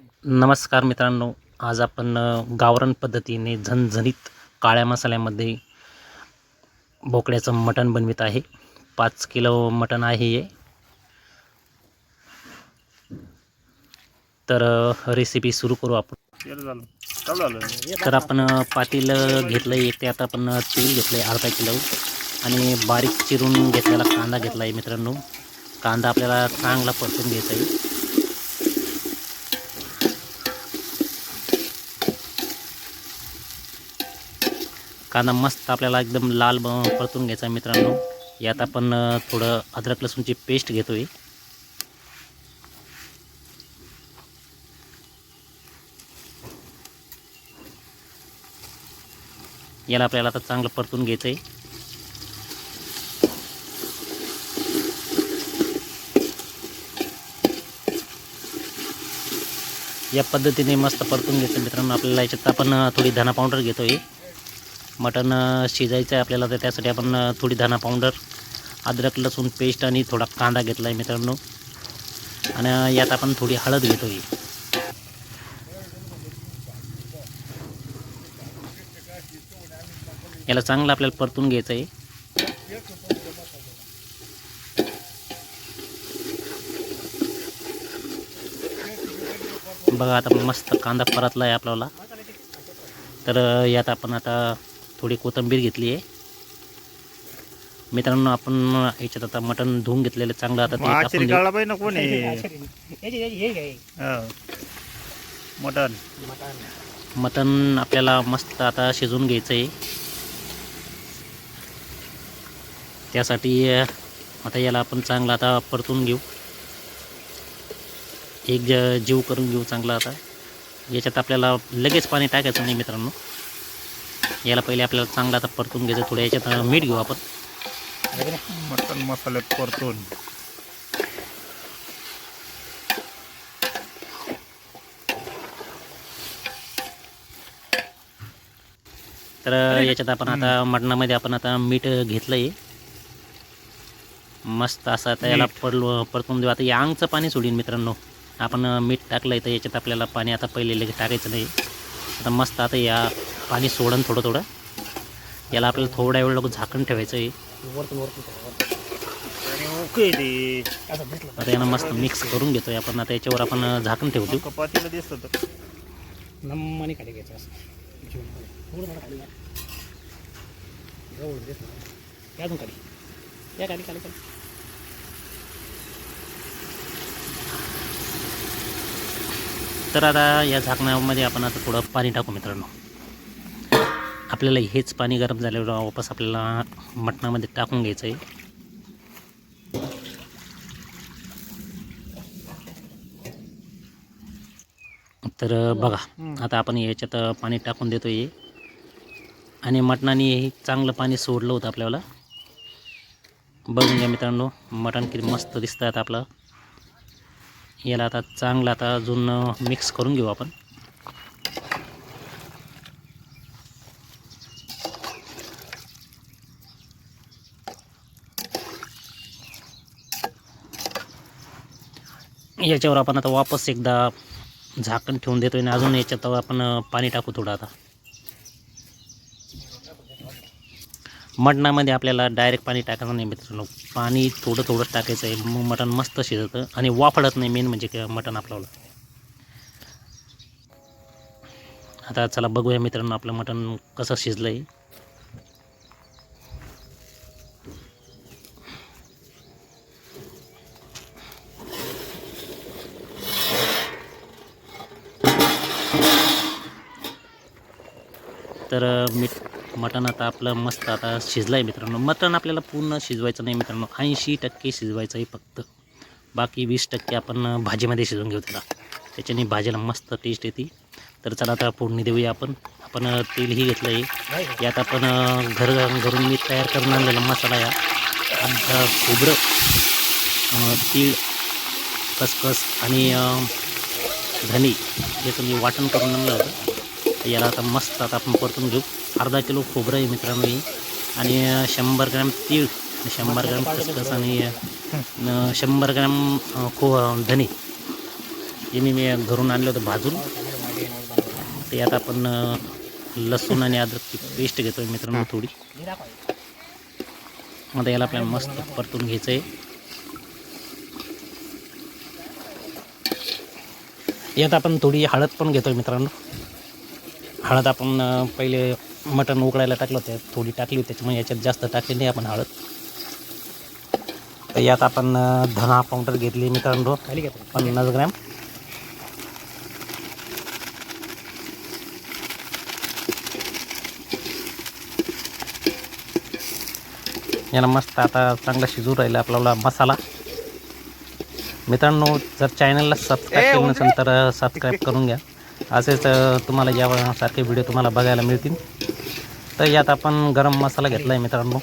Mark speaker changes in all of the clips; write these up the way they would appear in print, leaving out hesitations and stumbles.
Speaker 1: नमस्कार मित्रांनो, आज आपण गावरान पद्धतीने झणझणीत काळ्या मसाल्यामध्ये बोकड्याचं मटण बनवित आहे. 5 किलो मटण आहे हे. तर रेसिपी सुरू करू आपण. तर आपण पातेलं घेतलं आहे, त्यात आपण तेल घेतलं आहे अर्धा किलो आणि बारीक चिरून घेतलेला कांदा घेतला आहे मित्रांनो. कांदा आपल्याला चांगला परतून घ्यायचा आहे. कांदा मस्त आपल्याला एकदम लाल परतून घ्यायचा आहे मित्रांनो. यात आपण थोडं अद्रक लसूणची पेस्ट घेतोय. याला आपल्याला आता चांगलं परतून घ्यायचं आहे. या पद्धतीने मस्त परतून घ्यायचं मित्रांनो. आपल्याला याच्यात आपण थोडी धना पावडर घेतोय. मटण शिजायचं आहे आपल्याला, तर त्यासाठी आपण थोडी धना पावडर, अद्रक लसूण पेस्ट आणि थोडा कांदा घेतला आहे मित्रांनो. आणि यात आपण थोडी हळद घेतोय. याला चांगलं आपल्याला परतून घ्यायचं आहे. बघा आता मस्त कांदा परतला आहे आपल्याला. तर यात आपण आता थोडी कोथिंबीर घेतली आहे मित्रांनो. आपण याच्यात आता मटण धुवून घेतलेलं चांगलं. आता ते मटण आपल्याला मस्त आता शिजवून घ्यायचं आहे. त्यासाठी आता याला आपण चांगलं आता परतून घेऊ. एक जीव करून घेऊ चांगला. आता याच्यात आपल्याला लगेच पाणी टाकायचं नाही मित्रांनो. याला पहिले आपल्याला चांगलं आता परतून घ्यायचं. थोडं याच्यात मीठ घेऊ आपण.
Speaker 2: मटन मसाल्यात परतून
Speaker 1: तर याच्यात आपण आता मटणामध्ये आपण आता मीठ घेतलं आहे मस्त असं. आता याला परतून देऊ. आता या अंगचं पाणी सोडीन मित्रांनो. आपण मीठ टाकलं आहे तर याच्यात आपल्याला पाणी आता पहिले लगेच टाकायचं नाही. आता मस्त आता या पाणी सोडून थोडं थोडं याला आपल्याला थोडा वेळ झाकण ठेवायचं आहे. आता यानं मस्त मिक्स करून घेतोय आपण. आता याच्यावर आपण झाकण ठेवतो.
Speaker 2: कपातीला दिसत
Speaker 3: नम्माने खाली घ्यायचं असं खाली अजून खाली या खाली खाली खाली.
Speaker 1: तर आता या झाकणामध्ये आपण आता थोडं पाणी टाकू मित्रांनो. आपल्याला हेच पाणी गरम झाल्यावर वापस आपल्याला मटणामध्ये टाकून घ्यायचं आहे. तर बघा आता आपण याच्यात पाणी टाकून देतोय आणि मटणाने चांगलं पाणी सोडलं होतं आपल्याला. बघून घ्या मित्रांनो, मटण किती मस्त दिसतं आता आपलं. याला आता चांगलं आता अजून मिक्स करून घेऊ आपण. याच्यावर आपण आता वापस एकदा झाकण ठेवून देतोय आणि अजून याच्यात आपण पाणी टाकू थोडं. आता मटणामध्ये आपल्याला डायरेक्ट पाणी टाकायचं नाही मित्रांनो. पाणी थोडं थोडं टाकायचं आहे. मग मटण मस्त शिजतं आणि वाफळत नाही. मेन म्हणजे मटण आपल्याला. आता चला बघूया मित्रांनो आपलं मटण कसं शिजलं आहे. तर मटण आता आपलं मस्त आता शिजलं आहे मित्रांनो. मटण आपल्याला पूर्ण शिजवायचं नाही मित्रांनो. 80% शिजवायचं आहे फक्त. बाकी 20% आपण भाजीमध्ये शिजवून घेऊ त्याला. त्याच्याने भाजीला मस्त टेस्ट येते. तर चला आता फोडणी देऊया आपण. आपण तेलही घेतलं आहे. यात आपण घरून मी तयार करून आणलेला मसाला या खोबरं, तीळ, खसखस आणि धने याचं मी वाटण करून आणलं होतं. याला आता मस्त आता आपण परतून घेऊ. अर्धा किलो खोबरं आहे मित्रांनो ही, आणि 100 ग्रॅम तीळ, 100 ग्रॅम खसखस आणि 100 ग्रॅम धने हे मी घरून आणलं होतं भाजून. ते आता आपण लसूण आणि अद्रकची पेस्ट घेतोय मित्रांनो थोडी. आता याला आपल्याला मस्त परतून घ्यायचं आहे. यात आपण थोडी हळद पण घेतोय मित्रांनो. हळद आपण पहिले मटण उकळायला टाकलं होतं, थोडी टाकली होती, त्याच्यामुळे याच्यात जास्त टाकली नाही आपण हळद. तर यात आपण धना पावडर घेतली मित्रांनो 50 ग्रॅम. याला मस्त आता चांगला शिजू राहिला आपल्याला मसाला. मित्रांनो जर चॅनलला सबस्क्राईब केलं नसेल तर सबस्क्राईब करून घ्या. असेच तुम्हाला यासारखे व्हिडिओ तुम्हाला बघायला मिळतील. तर यात आपण गरम मसाला घेतला आहे मित्रांनो.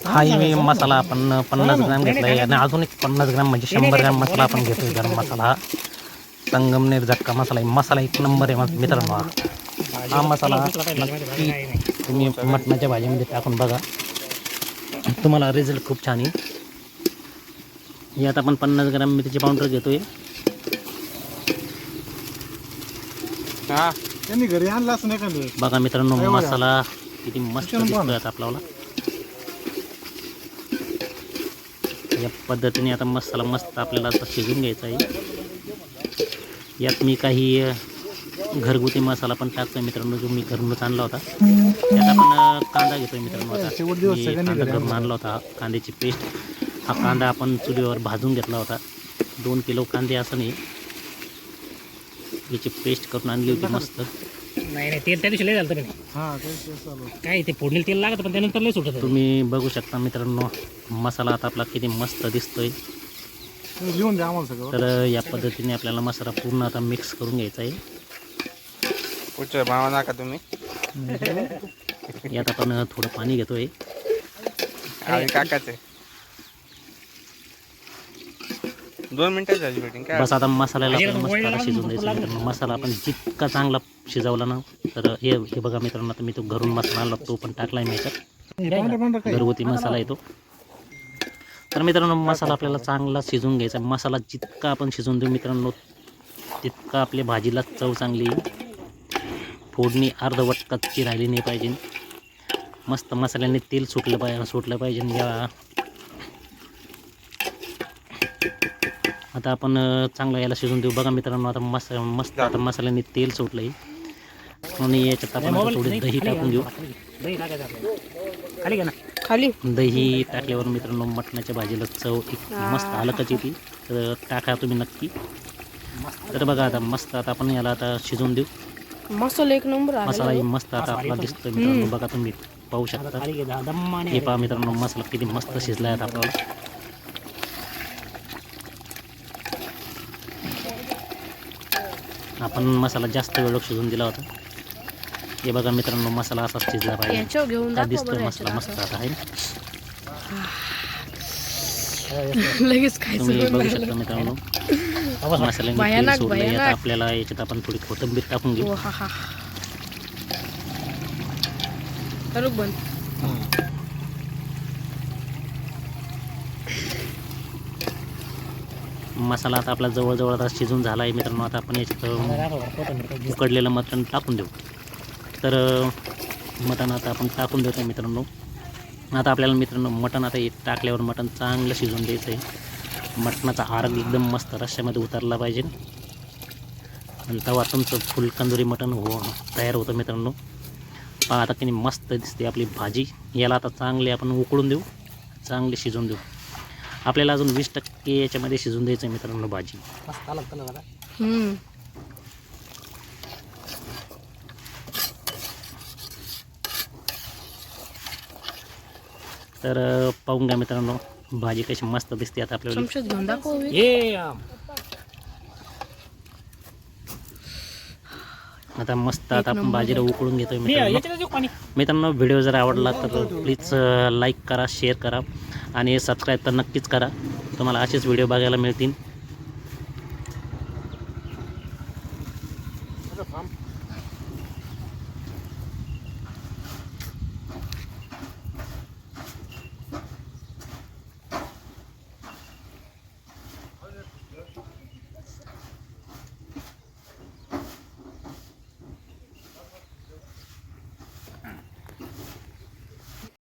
Speaker 1: हाही मसाला आपण 50 ग्रॅम घेतला आहे आणि अजून एक 50 ग्रॅम म्हणजे 100 ग्रॅम मसाला आपण घेतो आहे गरम मसाला. हा संगमनेर झटका मसाला आहे. मसाला एक नंबर आहे मित्रांनो. हा मसाला नक्की तुम्ही मटणाच्या भाजीमध्ये टाकून बघा, तुम्हाला रिझल्ट खूप छान येईल. यात आपण 50 ग्रॅम मिरची पावडर घेतोय.
Speaker 2: त्यांनी घरी आणला असं नाही का?
Speaker 1: बघा मित्रांनो मसाला किती मस्त दिसतोय आता आपल्याला. या पद्धतीने आता मसाला मस्त आपल्याला आता शिजून घ्यायचा आहे. यात मी काही घरगुती मसाला पण टाकतोय मित्रांनो, जो मी घरूनच आणला होता. यात आपण कांदा घेतोय मित्रांनो. आता मी कांदा घरून आणला होता, कांद्याची पेस्ट. हा कांदा आपण चुलीवर भाजून घेतला होता. 2 किलो कांदे असं नाही, याची पेस्ट करून आणली होती मस्त.
Speaker 3: नाही तेल त्या दिवशी लय झालं काय ते फोडणीला तेल लागत पण त्यानंतर लय सुटत.
Speaker 1: तुम्ही बघू शकता मित्रांनो मसाला आता आपला किती मस्त दिसतोय.
Speaker 2: लिहून द्या आम्हाला सगळं.
Speaker 1: तर या पद्धतीने आपल्याला मसाला पूर्ण आता मिक्स करून घ्यायचा आहे.
Speaker 2: भावा नका तुम्ही.
Speaker 1: यात आपण थोडं पाणी घेतोय.
Speaker 2: काकाचे 2 मिनिटाची झाली वेटिंग काय.
Speaker 1: बस आता मसाल्याला आपल्याला मस्त आता शिजून द्यायचं मित्रांनो. मसाला आपण जितका चांगला शिजवला ना तर हे बघा मित्रांनो, आता मी तो घरून मसाला आणला तो पण टाकला आहे मी याच्यात. घरगुती मसाला येतो. तर मित्रांनो मसाला आपल्याला चांगला शिजून घ्यायचा. मसाला जितका आपण शिजवून देऊ मित्रांनो तितका आपल्या भाजीला चव चांगली येईल. फोडणी अर्धवट कच्ची राहिली नाही पाहिजे. मस्त मसाल्याने तेल सुटलं पाहिजे. या आता आपण चांगलं याला शिजून देऊ. बघा मित्रांनो आता मस्त आता मसाल्याने तेल सुटलं आहे आणि याच्यात आपण थोडी दही टाकून घेऊ.
Speaker 3: दही टाकायचं आपल्याला खाली घ्या ना.
Speaker 4: खाली
Speaker 1: दही टाकल्यावर मित्रांनो मटणाच्या भाजीला चव एक मस्त अलगच येते. तर टाका तुम्ही नक्की. तर बघा आता मस्त आता आपण याला आता शिजवून देऊ.
Speaker 4: मसाला एक नंबर
Speaker 1: मसाला मस्त आता आपला दिसतोय मित्रांनो. बघा तुम्ही पाहू शकता.
Speaker 3: खाली घ्या दम्माने.
Speaker 1: हे पहा मित्रांनो मसाला किती मस्त शिजला आहे आपल्याला. आपण मसाला जास्त वेळ शिजून दिला होता. हे बघा मित्रांनो मसाला असा शिजला पाहिजे.
Speaker 4: याच्यावर घेऊन
Speaker 1: का
Speaker 4: दाखवा
Speaker 1: दिसतोय
Speaker 4: बरं
Speaker 1: मसाला मस्त आता आहे.
Speaker 4: लगेच
Speaker 1: तुम्ही
Speaker 4: खायचं.
Speaker 1: बघू शकता मित्रांनो मसाल्याने तेल
Speaker 4: भयानक,
Speaker 1: सोडलंय. आता
Speaker 4: भयानक.
Speaker 1: आपल्याला याच्यात आपण थोडी कोथिंबीर टाकून घेऊ.
Speaker 4: ओ हा हा. करू बंद.
Speaker 1: मसाला आता आपला जवळजवळ आता शिजून झाला आहे मित्रांनो. आता आपण याच्यात उकडलेलं मटण टाकून देऊ. तर मटण आता आपण टाकून देतो मित्रांनो. आता आपल्याला मित्रांनो मटण आता हे टाकल्यावर मटण चांगलं शिजून द्यायचं आहे. मटणाचा आरग एकदम मस्त रश्श्यामध्ये उतरला पाहिजे आणि तेव्हा तुमचं फुल कंदुरी मटण तयार होतं मित्रांनो. पहा आता किती मस्त दिसते आपली भाजी. याला आता चांगले आपण उकळून देऊ, चांगले शिजवून देऊ. आपल्याला अजून 20% याच्यामध्ये शिजून द्यायचं आहे मित्रांनो भाजी.
Speaker 3: मस्त आलं कलर आता.
Speaker 1: तर पाहून घ्या मित्रांनो भाजी कशी मस्त दिसते आता आपल्याला.
Speaker 4: चमच्यात घेऊन दाखव.
Speaker 1: आता मस्त आता आपण भाजीला उकळून घेतोय मित्रांनो.
Speaker 3: याच्यात देऊ पाणी.
Speaker 1: मित्रांनो व्हिडिओ जर आवडला तर प्लीज लाईक करा, शेअर करा आणि सबस्क्राईब तर नक्कीच करा. तुम्हाला असेच व्हिडिओ बघायला मिळतील.